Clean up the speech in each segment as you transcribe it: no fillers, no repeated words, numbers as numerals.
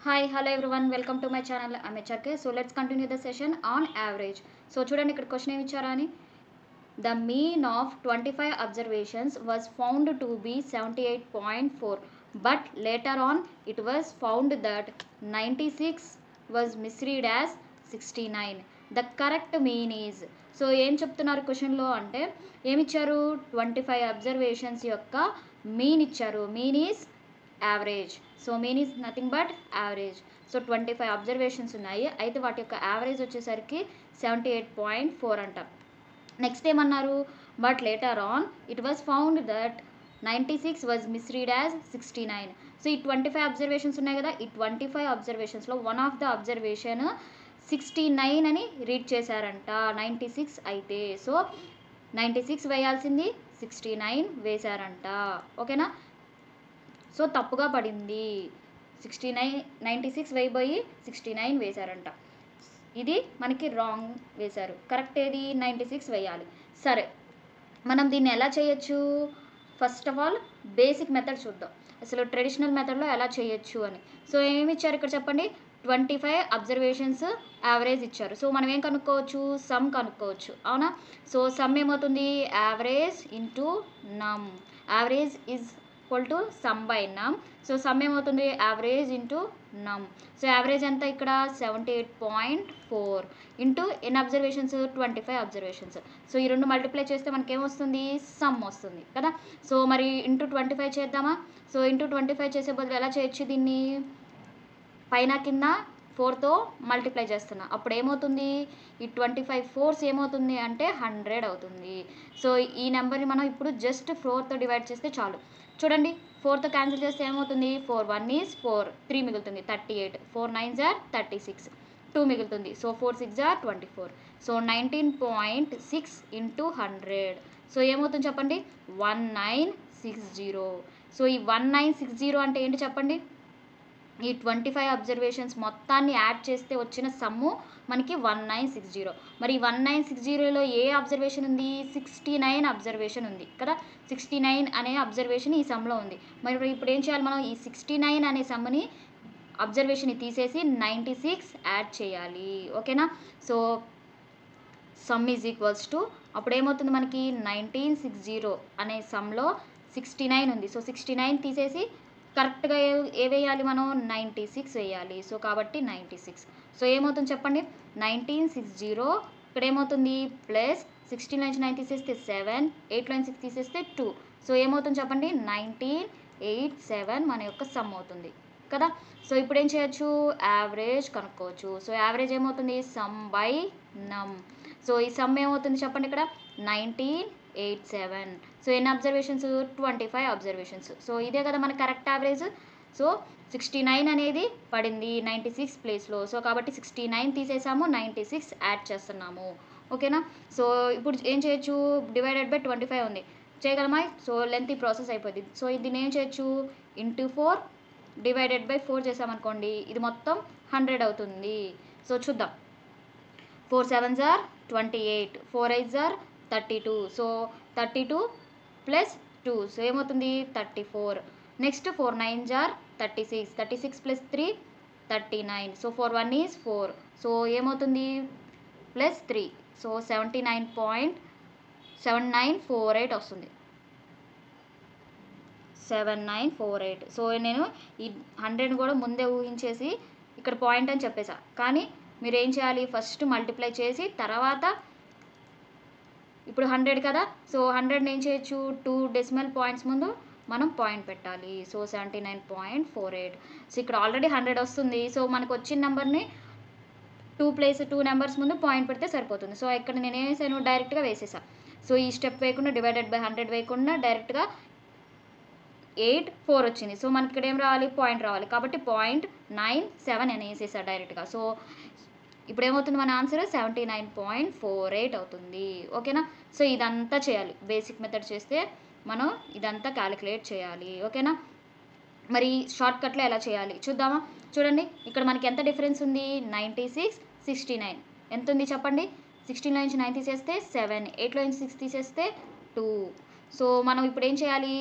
Hi, hello everyone. Welcome to my channel. I'm HRK. So let's continue the session on average. So చూడండి ఇక్కడ question ఏమి ఇచ్చారా అని. The mean of 25 observations was found to be 78.4, but later on it was found that 96 was misread as 69. The correct mean is. So ఏం చెప్తున్నారు క్వశ్చన్లో అంటే ఏమిచ్చారు 25 observations యొక్క మీన్ ఇచ్చారు. Mean is average. So mean is nothing but average. So 25 observations ఉన్నాయి, అయితే వాటి యొక్క యావరేజ్ వచ్చేసరికి 78.4 అంట. నెక్స్ట్ ఏమన్నారు, but later on it was found that 96 was misread as 69. So ఈ 25 అబ్జర్వేషన్స్ ఉన్నాయి కదా, ఈ 25 అబ్జర్వేషన్స్లో వన్ ఆఫ్ ద అబ్జర్వేషన్ 69 అని రీడ్ చేశారంట, 96 అయితే. సో 96 వేయాల్సింది 69 వేశారంట, ఓకేనా. సో తప్పుగా పడింది, 96 వేయబోయి 69 వేశారంట. ఇది మనకి రాంగ్ వేశారు. కరెక్ట్ ఏది 96 వేయాలి. సరే, మనం దీన్ని ఎలా చేయొచ్చు? First of all basic method చూద్దాం, అసలు ట్రెడిషనల్ మెథడ్లో ఎలా చేయొచ్చు అని. సో ఏమి ఇచ్చారు ఇక్కడ చెప్పండి, 25 అబ్జర్వేషన్స్ యావరేజ్ ఇచ్చారు. సో మనం ఏం కనుక్కోవచ్చు, సమ్ కనుక్కోవచ్చు, అవునా. సో సమ్ ఏమవుతుంది, యావరేజ్ ఇంటూ నమ్. Average is equal to sum by నమ్. సో సమ్ ఏమవుతుంది, యావరేజ్ ఇంటూ నమ్. సో యావరేజ్ ఎంత ఇక్కడ 78.4 ఇంటూ ఎన్ని అబ్జర్వేషన్స్, 25 అబ్జర్వేషన్స్. సో ఈ రెండు మల్టిప్లై చేస్తే మనకి ఏమొస్తుంది, సమ్ వస్తుంది కదా. సో మరి ఇంటూ 25 చేద్దామా. సో ఇంటూ 25 చేసే బదులు ఎలా చేయొచ్చు దీన్ని, పైన కింద 4తో మల్టిప్లై చేస్తున్నా, అప్పుడు ఏమవుతుంది, ఈ 25 4s ఏమవుతుంది అంటే 100 అవుతుంది. సో ఈ నెంబర్ని మనం ఇప్పుడు జస్ట్ 4తో డివైడ్ చేస్తే చాలు. చూడండి, 4తో క్యాన్సిల్ చేస్తే ఏమవుతుంది, 4 1 ఈజ్ 4, 3 మిగులుతుంది 38, 4 9s are 36, 2 మిగులుతుంది. So 4 6 are 24. So 19.6 into 100. So ఏమవుతుంది చెప్పండి, 1960. సో ఈ 1960 అంటే ఏంటి చెప్పండి, ఈ 25 అబ్జర్వేషన్స్ మొత్తాన్ని యాడ్ చేస్తే వచ్చిన సమ్ము మనకి 1960. మరి 1960లో ఏ అబ్జర్వేషన్ ఉంది, 69 అబ్జర్వేషన్ ఉంది కదా. 69 అనే అబ్జర్వేషన్ ఈ సమ్లో ఉంది. మరి ఇప్పుడు ఏం చేయాలి మనం, ఈ 69 అనే సమ్ని అబ్జర్వేషన్ని తీసేసి 96 యాడ్ చేయాలి, ఓకేనా. So some is equals to, అప్పుడు ఏమవుతుంది మనకి 1960 అనే సమ్లో 69 ఉంది. సో 69 తీసేసి కరెక్ట్గా ఏ వేయాలి మనం, 96 వేయాలి. సో కాబట్టి 96. సో ఏమవుతుంది చెప్పండి, 1960 ఇక్కడ ఏమవుతుంది ప్లస్ 16 నుంచి 9 తీసేస్తే 7, 8లో 6 తీసేస్తే 2. సో ఏమవుతుంది చెప్పండి, 1987 మన యొక్క సమ్ అవుతుంది కదా. సో ఇప్పుడు ఏం చేయొచ్చు, యావరేజ్ కనుక్కోవచ్చు. సో యావరేజ్ ఏమవుతుంది, సమ్ బై నమ్. సో ఈ సమ్ ఏమవుతుంది చెప్పండి ఇక్కడ 1987. సో ఎన్ని అబ్జర్వేషన్స్, 25 అబ్జర్వేషన్స్. సో ఇదే కదా మన కరెక్ట్ యావరేజ్. సో 69 అనేది పడింది 96 ప్లేస్లో. సో కాబట్టి 69 తీసేసాము, 96 యాడ్ చేస్తున్నాము, ఓకేనా. సో ఇప్పుడు ఏం చేయొచ్చు, డివైడెడ్ బై 25 ఉంది, చేయగలమా. సో లెంత్ ప్రాసెస్ అయిపోయింది. సో దీన్ని ఏం చేయొచ్చు, ఇంటూ 4 డివైడెడ్ బై 4 చేసామనుకోండి, ఇది మొత్తం 100 అవుతుంది. సో చూద్దాం, 4 7s are 28, 4 8s are 32. So 32 plus 2, so ఏమవుతుంది 34. Next 4 9s are 36, 36 plus 3 39. So 4 1 is 4. So ఏమవుతుంది ప్లస్ 3. సో 79.7948 వస్తుంది, 7948. సో నేను ఈ 100 కూడా ముందే ఊహించేసి ఇక్కడ పాయింట్ అని చెప్పేసా, కానీ మీరు ఏం చేయాలి, ఫస్ట్ మల్టిప్లై చేసి తర్వాత ఇప్పుడు 100 కదా. సో 100 ఏం చేయొచ్చు, 2 డెసిమల్ పాయింట్స్ ముందు మనం పాయింట్ పెట్టాలి. సో 79.48. సో ఇక్కడ ఆల్రెడీ 100 వస్తుంది. సో మనకు వచ్చిన నెంబర్ని 2 నెంబర్స్ ముందు పాయింట్ పెడితే సరిపోతుంది. సో ఇక్కడ నేను ఏం చేశాను, డైరెక్ట్గా వేసేసా. సో ఈ స్టెప్ వేయకుండా, డివైడెడ్ బై 100 వేయకుండా డైరెక్ట్గా 8 4 వచ్చింది. సో మనకి ఇక్కడ ఏం రావాలి, పాయింట్ రావాలి, కాబట్టి 0.97 అని వేసేసా డైరెక్ట్గా. సో ఇప్పుడు ఏమవుతుంది, మన ఆన్సర్ 79.48 అవుతుంది, ఓకేనా. సో ఇదంతా చేయాలి, బేసిక్ మెథడ్ చేస్తే మనం ఇదంతా క్యాలిక్యులేట్ చేయాలి, ఓకేనా. మరి షార్ట్కట్లో ఎలా చేయాలి చూద్దామా. చూడండి, ఇక్కడ మనకి ఎంత డిఫరెన్స్ ఉంది, 96 69 ఎంత ఉంది చెప్పండి. 16లో నుంచి 9 తీసేస్తే 7, 8లో నుంచి 6 తీసేస్తే 2. సో మనం ఇప్పుడు ఏం చేయాలి,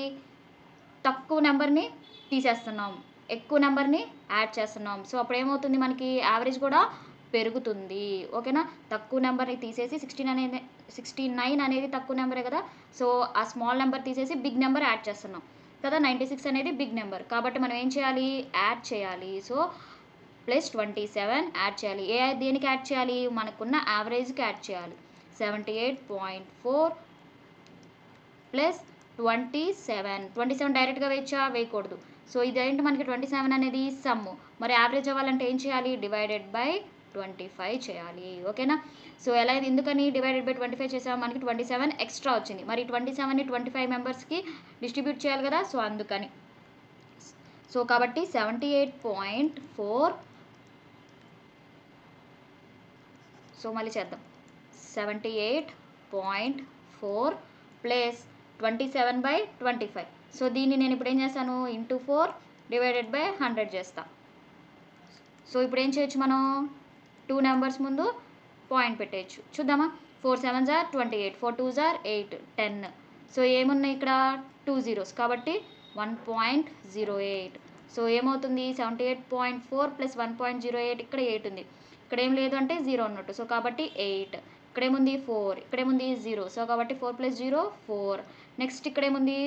తక్కువ నెంబర్ని తీసేస్తున్నాం, ఎక్కువ నెంబర్ని యాడ్ చేస్తున్నాం. సో అప్పుడు ఏమవుతుంది, మనకి యావరేజ్ కూడా పెరుగుతుంది. ఓకేనా, తక్కువ నెంబర్ని తీసేసి 69 అనేది తక్కువ నెంబరే కదా, సో ఆ స్మాల్ నెంబర్ తీసేసి బిగ్ నెంబర్ యాడ్ చేస్తున్నాం కదా. 96 అనేది బిగ్ నెంబర్ కాబట్టి మనం ఏం చేయాలి, యాడ్ చేయాలి. సో +27 యాడ్ చేయాలి. దేనికి యాడ్ చేయాలి, మనకున్న యావరేజ్కి యాడ్ చేయాలి. 78.4 +27 డైరెక్ట్గా వేయచ్చా, వేయకూడదు. సో ఇదేంటి, మనకి 27 అనేది సమ్ము. మరి యావరేజ్ అవ్వాలంటే ఏం చేయాలి, /25 చేయాలి. ఓకేనా, సో ఎలా, ఎందుకని /25 చేసాము, మనకి 27 ఎక్స్ట్రా వచ్చింది. మరి 27ని 25 మెంబర్స్కి డిస్ట్రిబ్యూట్ చేయాలి కదా, సో అందుకని. సో కాబట్టి 78.4, సో మళ్ళీ చేద్దాం. 78.4 +27/25. సో దీన్ని నేను ఇప్పుడు ఏం చేస్తాను, × 4/100 చేస్తా. సో ఇప్పుడు ఏం చేయొచ్చు, మనం 2 నెంబర్స్ ముందు పాయింట్ పెట్టేయచ్చు. చూద్దామా, 4 7s are 28, 4 2s are 8, 10. So ఏమున్నాయి ఇక్కడ 2 zeros కాబట్టి 1.08. సో ఏమవుతుంది, 78.4 + 1.08, ఇక్కడ 8 ఉంది, ఇక్కడ ఏం లేదు అంటే 0 ఉన్నట్టు. సో కాబట్టి 8, ఇక్కడేముంది 4, ఇక్కడేముంది 0. సో కాబట్టి 4 + 0 4. నెక్స్ట్ ఇక్కడేముంది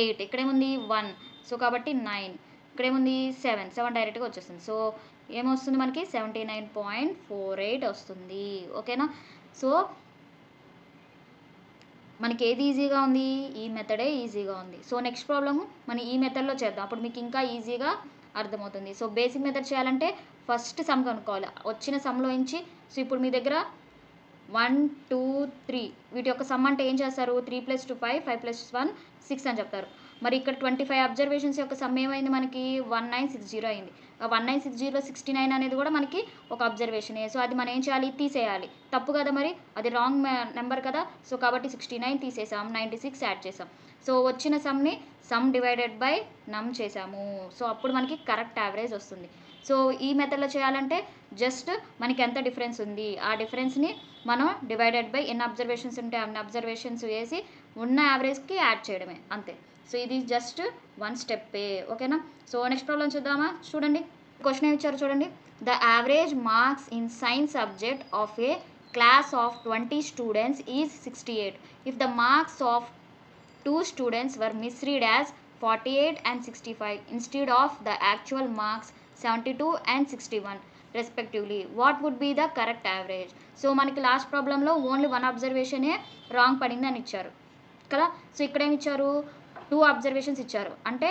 8, ఇక్కడేముంది 1. సో కాబట్టి 9, ఇక్కడేముంది 7 డైరెక్ట్గా వచ్చేస్తుంది. సో ఏమొస్తుంది మనకి 79.48 వస్తుంది. ఓకేనా, సో మనకి ఏది ఈజీగా ఉంది, ఈ మెథడే ఈజీగా ఉంది. సో నెక్స్ట్ ప్రాబ్లము మనం ఈ మెథడ్లో చేద్దాం, అప్పుడు మీకు ఇంకా ఈజీగా అర్థమవుతుంది. సో బేసిక్ మెథడ్ చేయాలంటే ఫస్ట్ సమ్ కనుక్కోవాలి, వచ్చిన సమ్లో నుంచి. సో ఇప్పుడు మీ దగ్గర 1 2 3 వీటి యొక్క సమ్ అంటే ఏం చేస్తారు, 3 + 2 5, 5 + 1 6 అని చెప్తారు. మరి ఇక్కడ 25 అబ్జర్వేషన్స్ యొక్క సమ్ ఏమైంది, మనకి 1960 అయింది. 1960లో 69 అనేది కూడా మనకి ఒక అబ్జర్వేషనే. సో అది మనం ఏం చేయాలి, తీసేయాలి. తప్పు కదా, మరి అది రాంగ్ నెంబర్ కదా. సో కాబట్టి 69 తీసేసాం, 96 యాడ్ చేసాం. సో వచ్చిన సమ్ని సమ్ / నమ్ చేసాము. సో అప్పుడు మనకి కరెక్ట్ యావరేజ్ వస్తుంది. సో ఈ మెథడ్లో చేయాలంటే జస్ట్ మనకి ఎంత డిఫరెన్స్ ఉంది, ఆ డిఫరెన్స్ని మనం / ఎన్ని అబ్జర్వేషన్స్ ఉంటే అన్ని అబ్జర్వేషన్స్ వేసి ఉన్న యావరేజ్కి యాడ్ చేయడమే, అంతే. సో ఇది జస్ట్ 1 స్టెప్పే. ఓకేనా, సో నెక్స్ట్ ప్రాబ్లం చూద్దామా. చూడండి, క్వశ్చన్ ఏమి ఇచ్చారు చూడండి. The average marks in science subject of A class of 20 students is 68 if the marks of 2 students were misread as 48 and 65 instead of the actual marks 72 and 61 respectively. What would be the correct average? So మనకి last ప్రాబ్లంలో only 1 అబ్జర్వేషనే wrong పడింది అని ఇచ్చారు కదా. So ఇక్కడ ఏమి ఇచ్చారు, 2 observations ఇచ్చారు. అంటే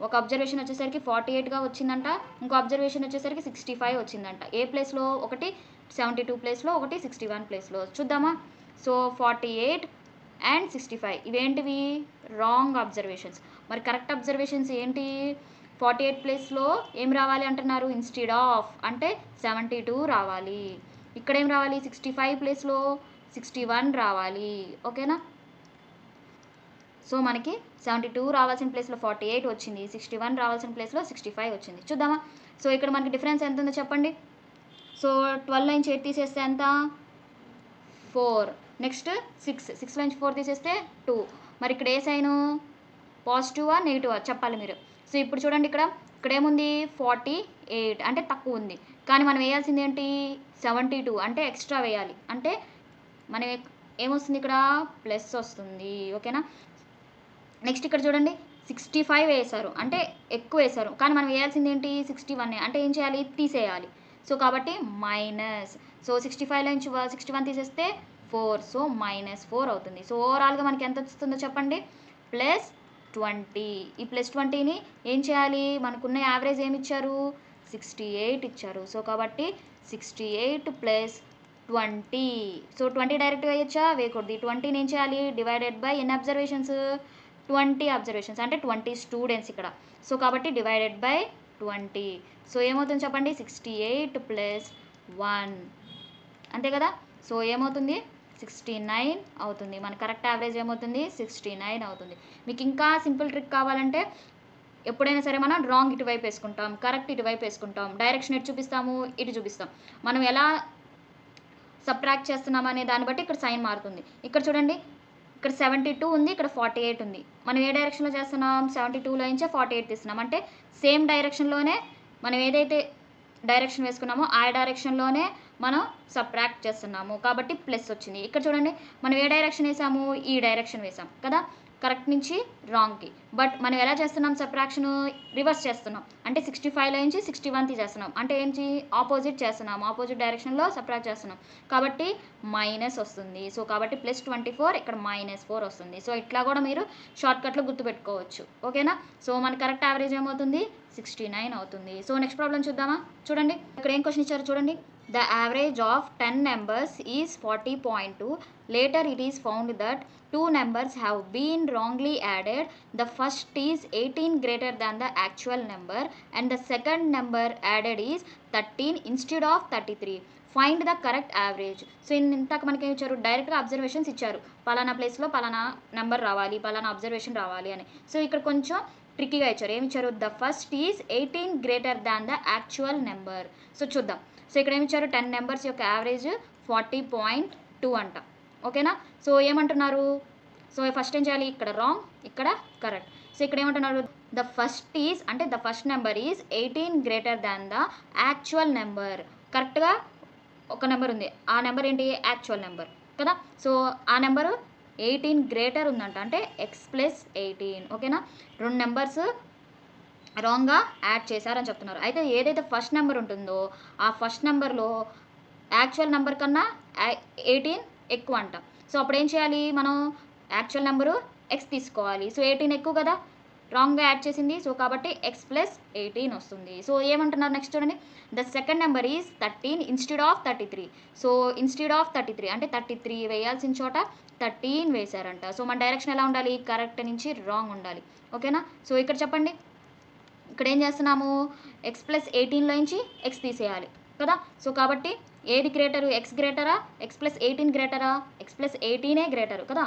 ఒక అబ్జర్వేషన్ వచ్చేసరికి 48గా వచ్చిందంట, ఇంకో అబ్జర్వేషన్ వచ్చేసరికి 65 వచ్చిందంట. ఏ ప్లేస్లో, ఒకటి 72 ప్లేస్లో, ఒకటి 61 ప్లేస్లో. చూద్దామా. సో 48 and 65 ఇవేంటివి, రాంగ్ అబ్జర్వేషన్స్. మరి కరెక్ట్ అబ్జర్వేషన్స్ ఏంటి, 48 ప్లేస్లో ఏం రావాలి అంటున్నారు, ఇన్స్టెడ్ ఆఫ్ అంటే 72 రావాలి. ఇక్కడ ఏం రావాలి, 65 ప్లేస్లో 61 రావాలి. ఓకేనా, సో మనకి 72 రావాల్సిన ప్లేస్లో 48 వచ్చింది, 61 రావాల్సిన ప్లేస్లో 65 వచ్చింది. చూద్దామా. సో ఇక్కడ మనకి డిఫరెన్స్ ఎంత ఉందో చెప్పండి. సో 12 నుంచి 8 తీసేస్తే ఎంత, 4. నెక్స్ట్ 6 నుంచి 4 తీసేస్తే 2. మరి ఇక్కడ ఏ సైను, పాజిటివా నెగిటివా చెప్పాలి మీరు. సో ఇప్పుడు చూడండి, ఇక్కడ ఏముంది 48 అంటే తక్కువ ఉంది, కానీ మనం వేయాల్సింది ఏంటి 72 అంటే ఎక్స్ట్రా వేయాలి. అంటే మనం ఏమొస్తుంది, ఇక్కడ ప్లస్ వస్తుంది. ఓకేనా, నెక్స్ట్ ఇక్కడ చూడండి 65 వేశారు అంటే ఎక్కువ వేశారు, కానీ మనం వేయాల్సింది ఏంటి 61 అంటే ఏం చేయాలి, తీసేయాలి. సో కాబట్టి మైనస్. సో 65 నుంచి 61 తీసేస్తే 4, సో -4 అవుతుంది. సో ఓవరాల్గా మనకి ఎంత వస్తుందో చెప్పండి, +20. ఈ +20ని ఏం చేయాలి, మనకున్న యావరేజ్ ఏమి ఇచ్చారు 68 ఇచ్చారు. సో కాబట్టి 68 + 20. సో 20 డైరెక్ట్గా వేయచ్చా, వేయకూడదు. 20ని ఏం చేయాలి, / ఎన్ని అబ్జర్వేషన్స్, 20 అబ్జర్వేషన్స్ అంటే 20 స్టూడెంట్స్ ఇక్కడ. సో కాబట్టి /20. సో ఏమవుతుంది చెప్పండి, 68 + 1 అంతే కదా. సో ఏమవుతుంది 69 అవుతుంది. మన కరెక్ట్ యావరేజ్ ఏమవుతుంది 69 అవుతుంది. మీకు ఇంకా సింపుల్ ట్రిక్ కావాలంటే ఎప్పుడైనా సరే మనం రాంగ్ ఇటువైపు వేసుకుంటాం, కరెక్ట్ ఇటువైపు వేసుకుంటాం. డైరెక్షన్ ఎటు చూపిస్తాము, ఇటు చూపిస్తాం. మనం ఎలా సబ్ట్రాక్ట్ చేస్తున్నాం అనే దాన్ని బట్టి ఇక్కడ సైన్ మారుతుంది. ఇక్కడ చూడండి ఇక్కడ 72 ఉంది, ఇక్కడ 48 ఉంది. మనం ఏ డైరెక్షన్‌లో చేస్తున్నాం? 72లో నుంచే 48 తీస్తున్నాం. అంటే సేమ్ డైరెక్షన్‌లోనే మనం ఏదైతే డైరెక్షన్ వేసుకున్నామో ఆ డైరెక్షన్‌లోనే మనం సబ్ట్రాక్ట్ చేస్తున్నాము. కాబట్టి ప్లస్ వచ్చింది. ఇక్కడ చూడండి మనం ఏ డైరెక్షన్ వేసాము? ఈ డైరెక్షన్ వేసాం కదా! కరెక్ట్ నుంచి రాంగ్‌కి. బట్ మనం ఎలా చేస్తున్నాం సబ్ట్రాక్షను? రివర్స్ చేస్తున్నాం. అంటే 65లో నుంచి 61 తీసేస్తున్నాం. అంటే ఏంటి? ఆపోజిట్ చేస్తున్నాం. ఆపోజిట్ డైరెక్షన్‌లో సబ్ట్రాక్ట్ చేస్తున్నాం. కాబట్టి మైనస్ వస్తుంది. సో కాబట్టి +24 ఇక్కడ -4 వస్తుంది. సో ఇట్లా కూడా మీరు షార్ట్‌కట్‌లో గుర్తుపెట్టుకోవచ్చు. ఓకేనా? సో మన కరెక్ట్ యావరేజ్ ఏమవుతుంది? 69 అవుతుంది. సో నెక్స్ట్ ప్రాబ్లమ్ చూద్దామా? చూడండి ఇక్కడ ఏం క్వశ్చన్ ఇచ్చారో చూడండి. The average of 10 numbers is 40.2. Later it is found that 2 numbers have been wrongly added. The first is 18 greater than the actual number and the second number added is 13 instead of 33. Find the correct average. So ఇంతకు మనకి ఏమి ఇచ్చారు? డైరెక్ట్గా observations ఇచ్చారు. పలానా ప్లేస్లో పలానా number రావాలి, పలానా అబ్జర్వేషన్ రావాలి అని. సో ఇక్కడ కొంచెం ట్రిక్కీగా ఇచ్చారు. ఏమి ఇచ్చారు? The first is 18 greater than the actual number. So చూద్దాం. సో ఇక్కడ ఏమి ఇచ్చారు? 10 నెంబర్స్ యొక్క యావరేజ్ 40.2 అంట. ఓకేనా? సో ఏమంటున్నారు? సో ఫస్ట్ ఏం చేయాలి? ఇక్కడ రాంగ్, ఇక్కడ కరెక్ట్. సో ఇక్కడ ఏమంటున్నారు? ద ఫస్ట్ ఈజ్ అంటే the first number is 18 greater than the actual number. కరెక్ట్గా ఒక నెంబర్ ఉంది. ఆ నెంబర్ ఏంటి? యాక్చువల్ నెంబర్ కదా. సో ఆ నెంబరు 18 గ్రేటర్ ఉందంట. అంటే x+18. ఓకేనా? 2 నెంబర్స్ రాంగ్గా యాడ్ చేశారని చెప్తున్నారు. అయితే ఏదైతే ఫస్ట్ నెంబర్ ఉంటుందో ఆ ఫస్ట్ నెంబర్లో యాక్చువల్ నెంబర్ కన్నా 18 ఎక్కువ అంట. సో అప్పుడు ఏం చేయాలి? మనం యాక్చువల్ నెంబరు x తీసుకోవాలి. సో 18 ఎక్కువ కదా, రాంగ్గా యాడ్ చేసింది. సో కాబట్టి x+18 వస్తుంది. సో ఏమంటున్నారు నెక్స్ట్ చూడండి. The second number is 13 instead of 33. So instead of 33 అంటే 33 వేయాల్సిన చోట 13 వేశారంట. సో మన డైరెక్షన్ ఎలా ఉండాలి? కరెక్ట్ నుంచి రాంగ్ ఉండాలి. ఓకేనా? సో ఇక్కడ చెప్పండి. ఇక్కడ ఏం చేస్తున్నాము? x+18లో నుంచి x తీసేయాలి కదా. సో కాబట్టి ఏది grater? x గ్రేటరా? x+18 గ్రేటరా? x+18 grater కదా.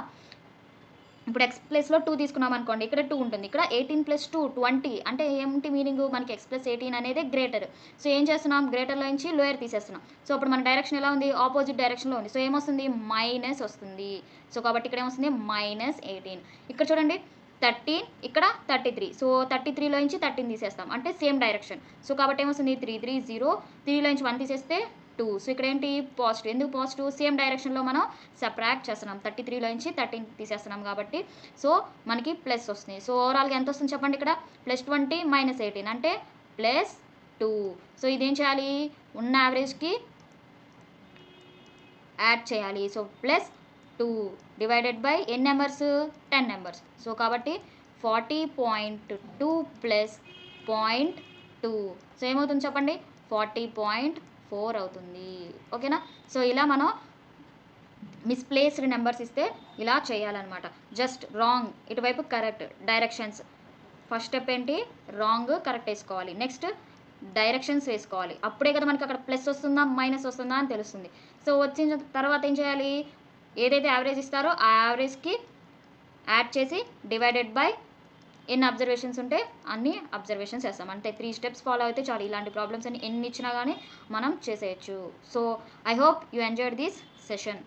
ఇప్పుడు x ప్లేస్లో 2 తీసుకున్నాం అనుకోండి, ఇక్కడ 2 ఉంటుంది. ఇక్కడ 18 + 2 20. అంటే ఏంటి మీనింగ్? మనకి x+18 అనేది గ్రేటర్. సో ఏం చేస్తున్నాం? గ్రేటర్లో నుంచి లోయర్ తీసేస్తున్నాం. సో అప్పుడు మన డైరెక్షన్ ఎలా ఉంది? ఆపోజిట్ డైరెక్షన్లో ఉంది. సో ఏమొస్తుంది? మైనస్ వస్తుంది. సో కాబట్టి ఇక్కడ ఏమొస్తుంది? -18. ఇక్కడ చూడండి 13, ఇక్కడ 33. సో 33లో నుంచి 13 తీసేస్తాం. అంటే సేమ్ డైరెక్షన్. సో కాబట్టి ఏమొస్తుంది? 3 3 0. 3లో నుంచి 1 తీసేస్తే 2. సో ఇక్కడ ఏంటి? పాజిటివ్. ఎందుకు పాజిటివ్? సేమ్ డైరెక్షన్లో మనం సబ్ట్రాక్ట్ చేస్తున్నాం. 33లో నుంచి 13 తీసేస్తున్నాం కాబట్టి సో మనకి ప్లస్ వస్తుంది. సో ఓవరాల్గా ఎంత వస్తుంది చెప్పండి? ఇక్కడ +20 -18 అంటే +2. సో ఇదేం చేయాలి? ఉన్న యావరేజ్కి యాడ్ చేయాలి. సో +2 డివైడెడ్ బై ఎన్ని నెంబర్స్? 10 నెంబర్స్. సో కాబట్టి 40.2 + 0.2. సో ఏమవుతుంది చెప్పండి? 40.4 అవుతుంది. ఓకేనా? సో ఇలా మనం మిస్ప్లేస్డ్ నెంబర్స్ ఇస్తే ఇలా చేయాలన్నమాట. జస్ట్ రాంగ్ ఇటువైపు కరెక్ట్ డైరెక్షన్స్. ఫస్ట్ స్టెప్ ఏంటి? రాంగ్ కరెక్ట్ వేసుకోవాలి. నెక్స్ట్ డైరెక్షన్స్ వేసుకోవాలి. అప్పుడే కదా మనకి అక్కడ ప్లస్ వస్తుందా మైనస్ వస్తుందా అని తెలుస్తుంది. సో వచ్చిన తర్వాత ఏం చేయాలి? ఏదైతే యావరేజ్ ఇస్తారో ఆ యావరేజ్కి యాడ్ చేసి డివైడెడ్ బై ఎన్ని అబ్జర్వేషన్స్ ఉంటే అన్ని అబ్జర్వేషన్స్ వేస్తాం. అంటే 3 స్టెప్స్ ఫాలో అయితే చాలు. ఇలాంటి ప్రాబ్లమ్స్ అన్ని ఎన్ని ఇచ్చినా కానీ మనం చేసేయచ్చు. So I hope you enjoyed this session.